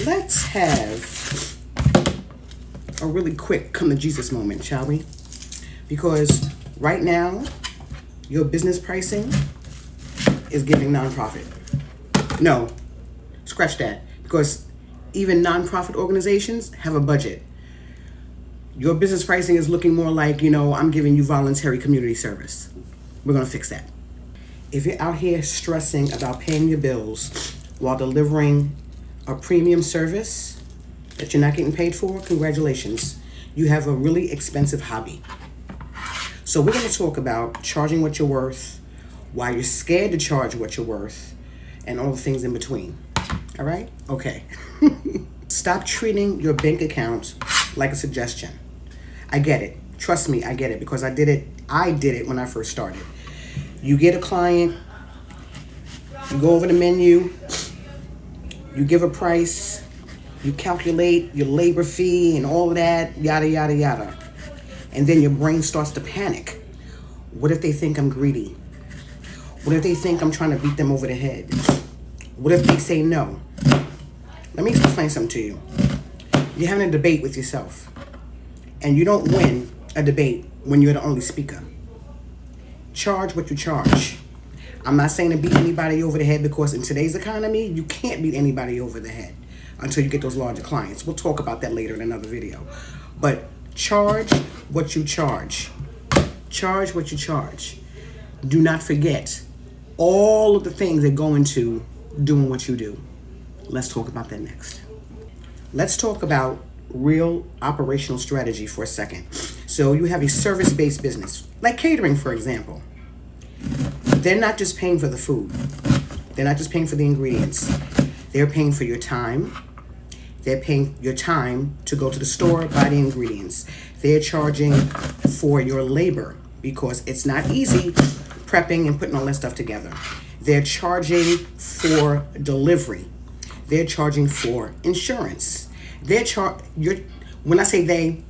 let's have a really quick come to Jesus moment, shall we? Because right now, your business pricing is giving nonprofit. No, scratch that. Because even nonprofit organizations have a budget. Your business pricing is looking more like, I'm giving you voluntary community service. We're going to fix that. If you're out here stressing about paying your bills while delivering a premium service that you're not getting paid for, congratulations. You have a really expensive hobby. So we're going to talk about charging what you're worth, why you're scared to charge what you're worth, and all the things in between. All right? Okay. Stop treating your bank account like a suggestion. I get it. Trust me, I get it because I did it. I did it when I first started. You get a client, you go over the menu, you give a price, you calculate your labor fee and all of that, yada, yada, yada. And then your brain starts to panic. What if they think I'm greedy? What if they think I'm trying to beat them over the head? What if they say no? Let me explain something to you. You're having a debate with yourself. And you don't win a debate when you're the only speaker. Charge what you charge. I'm not saying to beat anybody over the head because in today's economy, you can't beat anybody over the head until you get those larger clients. We'll talk about that later in another video. But charge what you charge. Charge what you charge. Do not forget all of the things that go into doing what you do. Let's talk about that next. Let's talk about real operational strategy for a second. So you have a service-based business, like catering, for example. They're not just paying for the food. They're not just paying for the ingredients. They're paying for your time. They're paying your time to go to the store, buy the ingredients. They're charging for your labor because it's not easy prepping and putting all that stuff together. They're charging for delivery. They're charging for insurance. When I say they,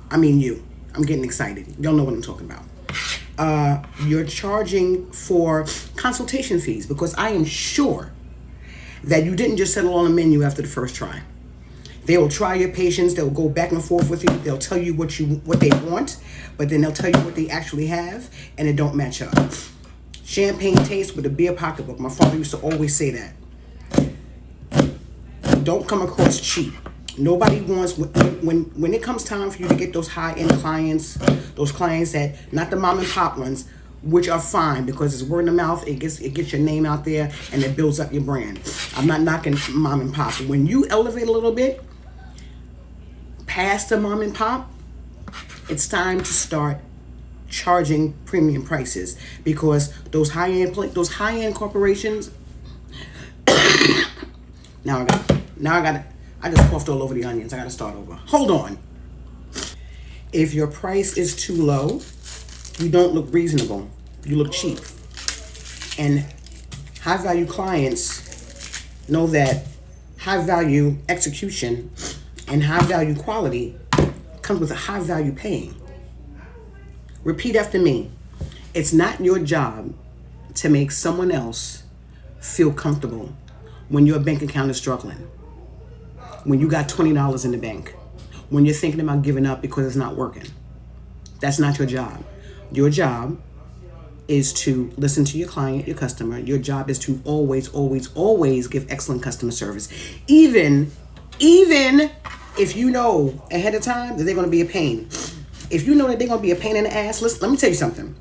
I mean you. I'm getting excited. Y'all know what I'm talking about. You're charging for consultation fees because I am sure that you didn't just settle on a menu after the first try. They will try your patience. They'll go back and forth with you. They'll tell you what they want, but then they'll tell you what they actually have, and it don't match up. Champagne taste with a beer pocketbook. My father used to always say that. Don't come across cheap. Nobody wants, when it comes time for you to get those high-end clients, those clients that, not the mom and pop ones, which are fine because it's word of mouth, it gets your name out there and it builds up your brand. I'm not knocking mom and pop. When you elevate a little bit past the mom and pop, it's time to start charging premium prices because those high-end corporations. I just coughed all over the onions. I got to start over. Hold on. If your price is too low, you don't look reasonable. You look cheap. And high-value clients know that high-value execution and high-value quality comes with a high-value paying. Repeat after me. It's not your job to make someone else feel comfortable when your bank account is struggling. When you got $20 in the bank, when you're thinking about giving up because it's not working. That's not your job. Your job is to listen to your client, your customer. Your job is to always, always, always give excellent customer service. Even if you know ahead of time that they're going to be a pain. If you know that they're going to be a pain in the ass, let me tell you something.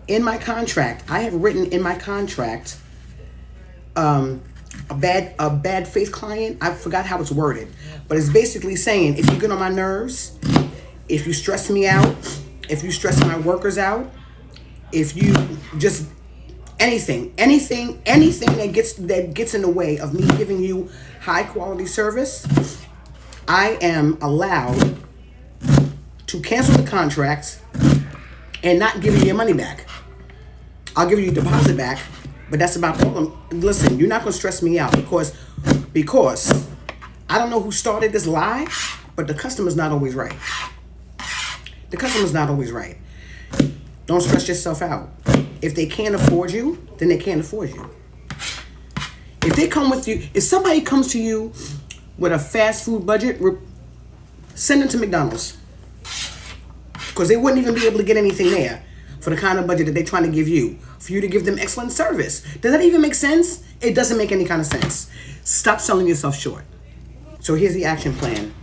In my contract, I have written in my contract, a bad faith client, I forgot how it's worded, but it's basically saying if you get on my nerves, if you stress me out, if you stress my workers out, if you just anything that gets in the way of me giving you high quality service, I am allowed to cancel the contract and not give you your money back. I'll give you your deposit back. But that's about all. Listen, you're not going to stress me out because I don't know who started this lie, but the customer's not always right. The customer's not always right. Don't stress yourself out. If they can't afford you, then they can't afford you. If somebody comes to you with a fast food budget, send them to McDonald's. Because they wouldn't even be able to get anything there for the kind of budget that they're trying to give you, for you to give them excellent service. Does that even make sense? It doesn't make any kind of sense. Stop selling yourself short. So here's the action plan.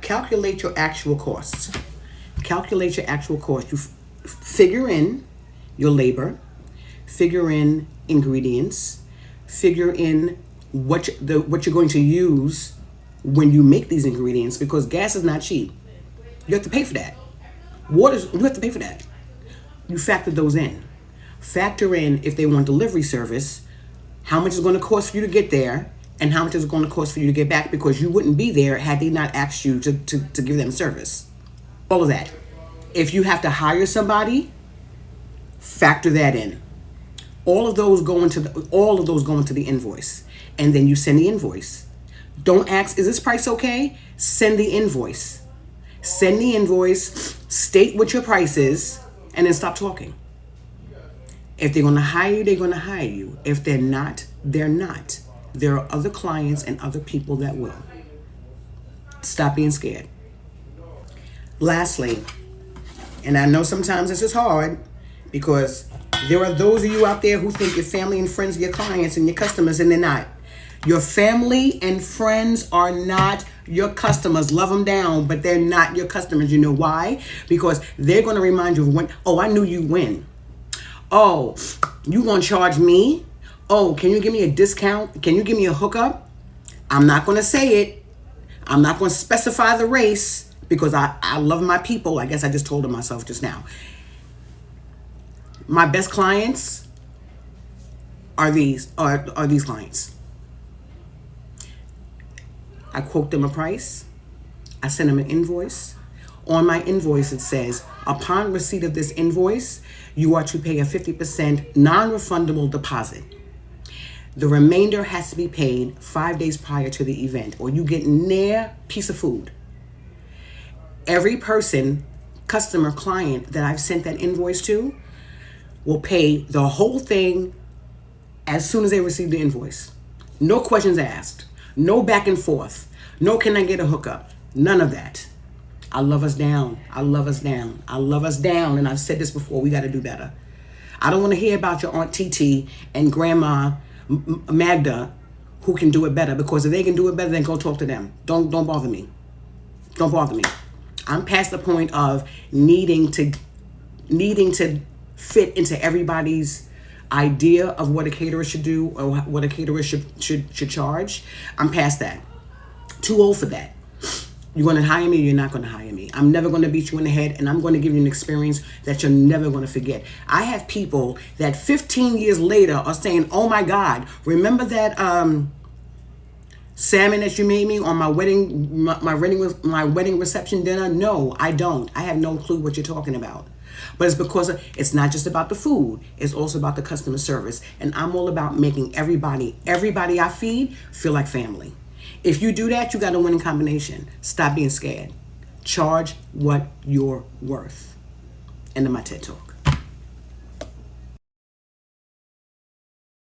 Calculate your actual costs. Calculate your actual cost. You figure in your labor, figure in ingredients, figure in what you're going to use when you make these ingredients, because gas is not cheap. You have to pay for that. You have to pay for that. You factor those in. Factor in, if they want delivery service, how much it's going to cost for you to get there and how much it's going to cost for you to get back, because you wouldn't be there had they not asked you to give them service. All of that. If you have to hire somebody, factor that in. All of those go into the invoice. And then you send the invoice. Don't ask, is this price okay? Send the invoice. Send the invoice, state what your price is, and then stop talking. If they're going to hire you, they're going to hire you. If they're not, they're not. There are other clients and other people that will. Stop being scared. Lastly, and I know sometimes this is hard, because there are those of you out there who think your family and friends are your clients and your customers, and they're not. Your family and friends are not your customers. Love them down, but they're not your customers. You know why? Because they're going to remind you of when, oh, I knew you when. Oh, you going to charge me? Oh, can you give me a discount? Can you give me a hookup? I'm not going to say it. I'm not going to specify the race, because I love my people. I guess I just told them myself just now. My best clients are these clients. I quote them a price. I send them an invoice. On my invoice, it says, upon receipt of this invoice, you are to pay a 50% non-refundable deposit. The remainder has to be paid 5 days prior to the event, or you get near piece of food. Every person, customer, client that I've sent that invoice to will pay the whole thing as soon as they receive the invoice. No questions asked. No back and forth. No, can I get a hookup? None of that. I love us down. I love us down. I love us down. And I've said this before, we got to do better. I don't want to hear about your Aunt TT and Grandma Magda who can do it better, because if they can do it better, then go talk to them. Don't bother me. Don't bother me. I'm past the point of needing to fit into everybody's idea of what a caterer should do or what a caterer should charge. I'm past that. Too old for that. You're going to hire me or you're not going to hire me. I'm never going to beat you in the head, and I'm going to give you an experience that you're never going to forget. I have people that 15 years later are saying, oh my God, remember that salmon that you made me on my wedding reception dinner? No, I don't. I have no clue what you're talking about. But it's because it's not just about the food. It's also about the customer service. And I'm all about making everybody I feed feel like family. If you do that, you got a winning combination. Stop being scared. Charge what you're worth. End of my TED Talk.